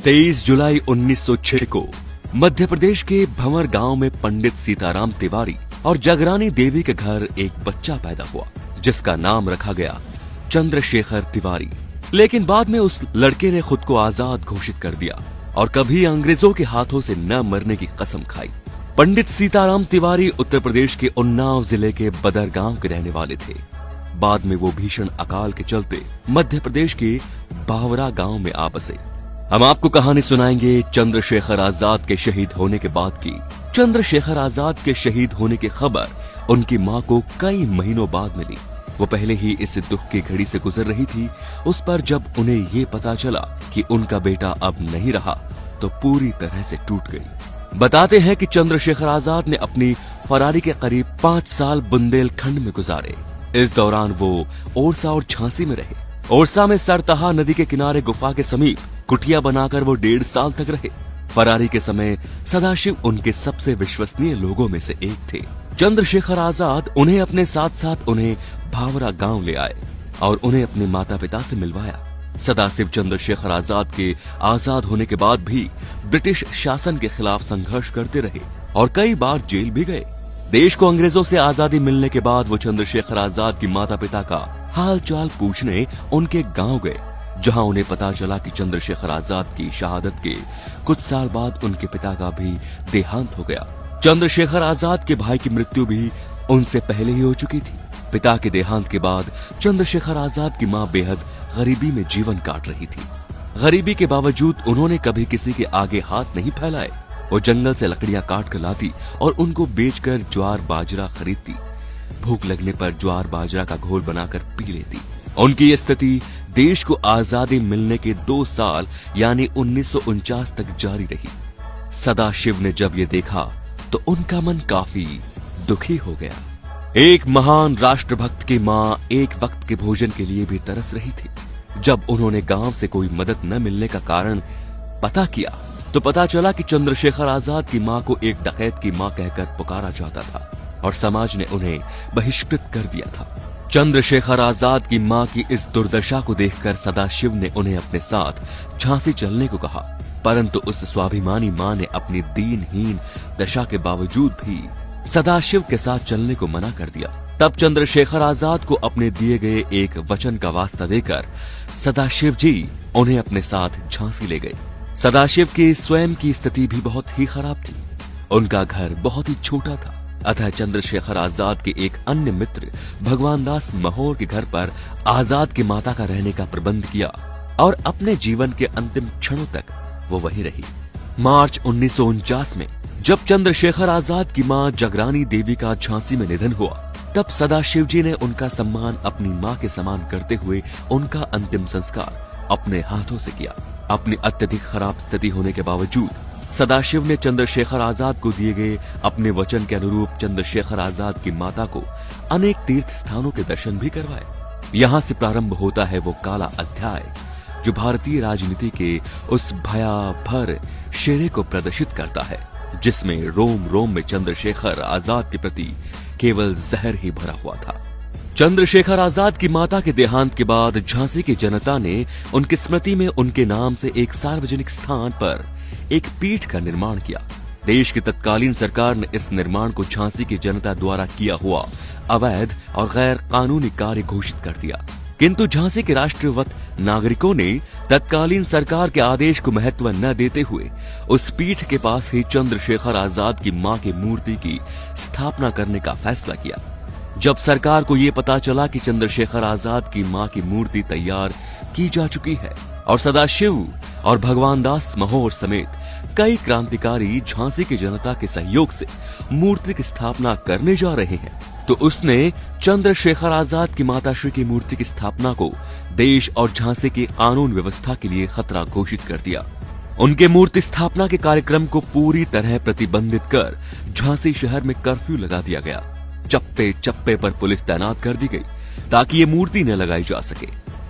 23 जुलाई 1906 को मध्य प्रदेश के भंवर गांव में पंडित सीताराम तिवारी और जगरानी देवी के घर एक बच्चा पैदा हुआ, जिसका नाम रखा गया चंद्रशेखर तिवारी। लेकिन बाद में उस लड़के ने खुद को आजाद घोषित कर दिया और कभी अंग्रेजों के हाथों से न मरने की कसम खाई। पंडित सीताराम तिवारी उत्तर प्रदेश के उन्नाव जिले के बदर गांव के रहने वाले थे। बाद में वो भीषण अकाल के चलते मध्य प्रदेश के बावरा गांव में आ बसे। हम आपको कहानी सुनाएंगे चंद्रशेखर आजाद के शहीद होने के बाद की। चंद्रशेखर आजाद के शहीद होने की खबर उनकी मां को कई महीनों बाद मिली। वो पहले ही इस दुख की घड़ी से गुजर रही थी। उस पर जब उन्हें ये पता चला कि उनका बेटा अब नहीं रहा तो पूरी तरह से टूट गई। बताते हैं कि चंद्रशेखर आजाद ने अपनी फरारी के करीब 5 साल बुंदेलखंड में गुजारे। इस दौरान वो ओरछा और झांसी में रहे। ओरछा में सरतहा नदी के किनारे गुफा के समीप कुटिया बनाकर वो 1.5 साल तक रहे। फरारी के समय सदाशिव उनके सबसे विश्वसनीय लोगों में से एक थे। चंद्रशेखर आजाद उन्हें अपने साथ साथ उन्हें भावरा गांव ले आए और उन्हें अपने माता पिता से मिलवाया। सदाशिव चंद्रशेखर आजाद के आजाद होने के बाद भी ब्रिटिश शासन के खिलाफ संघर्ष करते रहे और कई बार जेल भी गए। देश को अंग्रेजों से आजादी मिलने के बाद वो चंद्रशेखर आजाद की माता पिता का हाल चाल पूछने उनके गांव गए, जहां उन्हें पता चला कि चंद्रशेखर आजाद की शहादत के कुछ साल बाद उनके पिता का भी देहांत हो गया। चंद्रशेखर आजाद के भाई की मृत्यु भी उनसे पहले ही हो चुकी थी। पिता के देहांत के बाद चंद्रशेखर आजाद की मां बेहद गरीबी में जीवन काट रही थी। गरीबी के बावजूद उन्होंने कभी किसी के आगे हाथ नहीं फैलाए। वो जंगल से लकड़ियां काट कर लाती और उनको बेचकर ज्वार बाजरा खरीदती। भूख लगने पर ज्वार बाजरा का घोल बनाकर पी लेती। उनकी ये स्थिति देश को आजादी मिलने के 2 साल यानी 1949 तक जारी रही। सदाशिव ने जब ये देखा तो उनका मन काफी दुखी हो गया। एक महान राष्ट्रभक्त की मां एक वक्त के भोजन के लिए भी तरस रही थी। जब उन्होंने गांव से कोई मदद न मिलने का कारण पता किया तो पता चला कि चंद्रशेखर आजाद की मां को एक डकैत की मां कहकर पुकारा जाता था और समाज ने उन्हें बहिष्कृत कर दिया था। चंद्रशेखर आजाद की मां की इस दुर्दशा को देखकर सदाशिव ने उन्हें अपने साथ झांसी चलने को कहा, परंतु उस स्वाभिमानी मां ने अपनी दीनहीन दशा के बावजूद भी सदाशिव के साथ चलने को मना कर दिया। तब चंद्रशेखर आजाद को अपने दिए गए एक वचन का वास्ता देकर सदाशिव जी उन्हें अपने साथ झांसी ले गए। सदाशिव की स्वयं की स्थिति भी बहुत ही खराब थी। उनका घर बहुत ही छोटा था, अतः चंद्रशेखर आजाद के एक अन्य मित्र भगवान दास महोर के घर पर आजाद की माता का रहने का प्रबंध किया और अपने जीवन के अंतिम क्षणों तक वो वहीं रही। मार्च 1949 में जब चंद्रशेखर आजाद की मां जगरानी देवी का झांसी में निधन हुआ, तब सदाशिव जी ने उनका सम्मान अपनी मां के समान करते हुए उनका अंतिम संस्कार अपने हाथों से किया। अपनी अत्यधिक खराब स्थिति होने के बावजूद सदाशिव ने चंद्रशेखर आजाद को दिए गए अपने वचन के अनुरूप चंद्रशेखर आजाद की माता को अनेक तीर्थ स्थानों के दर्शन भी करवाए। यहाँ से प्रारंभ होता है वो काला अध्याय जो भारतीय राजनीति के उस भयाभर शेरे को प्रदर्शित करता है, जिसमें रोम रोम में चंद्रशेखर आजाद के प्रति केवल जहर ही भरा हुआ था। चंद्रशेखर आजाद की माता के देहांत के बाद झांसी की जनता ने उनकी स्मृति में उनके नाम से एक सार्वजनिक स्थान पर एक पीठ का निर्माण किया। देश की तत्कालीन सरकार ने इस निर्माण को झांसी की जनता द्वारा किया हुआ अवैध और गैर कानूनी कार्य घोषित कर दिया, किंतु झांसी के राष्ट्रवत नागरिकों ने तत्कालीन सरकार के आदेश को महत्व न देते हुए उस पीठ के पास ही चंद्रशेखर आजाद की मां की मूर्ति की स्थापना करने का फैसला किया। जब सरकार को ये पता चला कि चंद्रशेखर आजाद की मां की मूर्ति तैयार की जा चुकी है और सदाशिव और भगवान दास महोर समेत कई क्रांतिकारी झांसी की जनता के सहयोग से मूर्ति की स्थापना करने जा रहे हैं, तो उसने चंद्रशेखर आजाद की माताश्री की मूर्ति की स्थापना को देश और झांसी की कानून व्यवस्था के लिए खतरा घोषित कर दिया। उनके मूर्ति स्थापना के कार्यक्रम को पूरी तरह प्रतिबंधित कर झांसी शहर में कर्फ्यू लगा दिया गया। चप्पे चप्पे पर पुलिस तैनात कर दी गई ताकि ये मूर्ति न लगाई जा सके।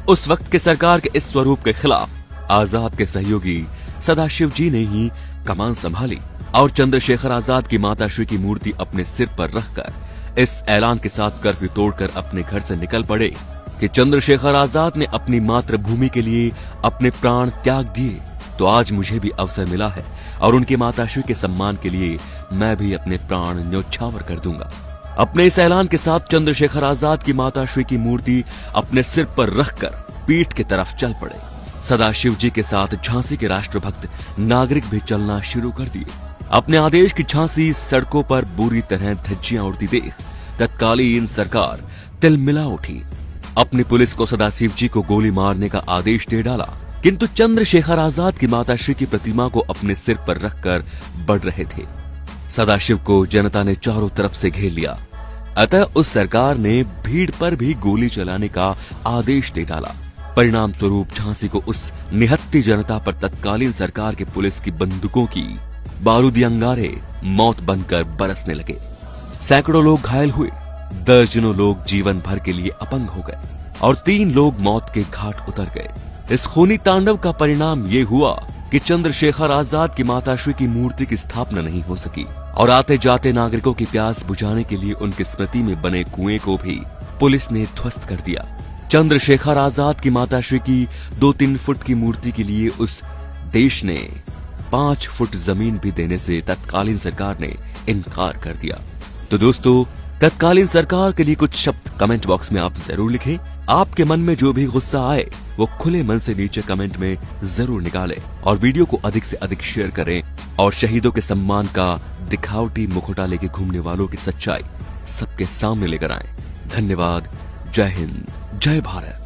उस वक्त के सरकार के इस स्वरूप के खिलाफ आजाद के सहयोगी सदाशिव जी ने ही कमान संभाली और चंद्रशेखर आजाद की माताश्री की मूर्ति अपने सिर पर रखकर इस ऐलान के साथ कर्फ्यू तोड़कर अपने घर से निकल पड़े कि चंद्रशेखर आजाद ने अपनी मातृभूमि के लिए अपने प्राण त्याग दिए तो आज मुझे भी अवसर मिला है और उनके माताश्री के सम्मान के लिए मैं भी अपने प्राण न्योछावर कर दूंगा। अपने इस ऐलान के साथ चंद्रशेखर आजाद की माताश्री की मूर्ति अपने सिर पर रखकर पीठ की तरफ चल पड़े। सदाशिव जी के साथ झांसी के राष्ट्रभक्त नागरिक भी चलना शुरू कर दिए। अपने आदेश की झांसी सड़कों पर बुरी तरह धज्जियां उड़ती देख तत्कालीन सरकार तिलमिला उठी। अपनी पुलिस को सदाशिव जी को गोली मारने का आदेश दे डाला, किंतु चंद्रशेखर आजाद की माताश्री की प्रतिमा को अपने सिर पर रखकर बढ़ रहे थे। सदाशिव को जनता ने चारों तरफ से घेर लिया, अतः उस सरकार ने भीड़ पर भी गोली चलाने का आदेश दे डाला। परिणाम स्वरूप झांसी को उस निहत्ती जनता पर तत्कालीन सरकार के पुलिस की बंदूकों की बारूदी अंगारे मौत बनकर बरसने लगे। सैकड़ों लोग घायल हुए, दर्जनों लोग जीवन भर के लिए अपंग हो गए और 3 लोग मौत के घाट उतर गए। इस खूनी तांडव का परिणाम ये हुआ कि चंद्रशेखर आजाद की माताश्री की मूर्ति की स्थापना नहीं हो सकी और आते जाते नागरिकों की प्यास बुझाने के लिए उनकी स्मृति में बने कुएं को भी पुलिस ने ध्वस्त कर दिया। चंद्रशेखर आजाद की माताश्री की 2-3 फुट की मूर्ति के लिए उस देश ने 5 फुट जमीन भी देने से तत्कालीन सरकार ने इनकार कर दिया। तो दोस्तों, तत्कालीन सरकार के लिए कुछ शब्द कमेंट बॉक्स में आप जरूर लिखें। आपके मन में जो भी गुस्सा आए वो खुले मन से नीचे कमेंट में जरूर निकालें और वीडियो को अधिक से अधिक शेयर करें और शहीदों के सम्मान का दिखावटी मुखौटा लेके घूमने वालों की सच्चाई सबके सामने लेकर आएं। धन्यवाद। जय हिंद, जय भारत।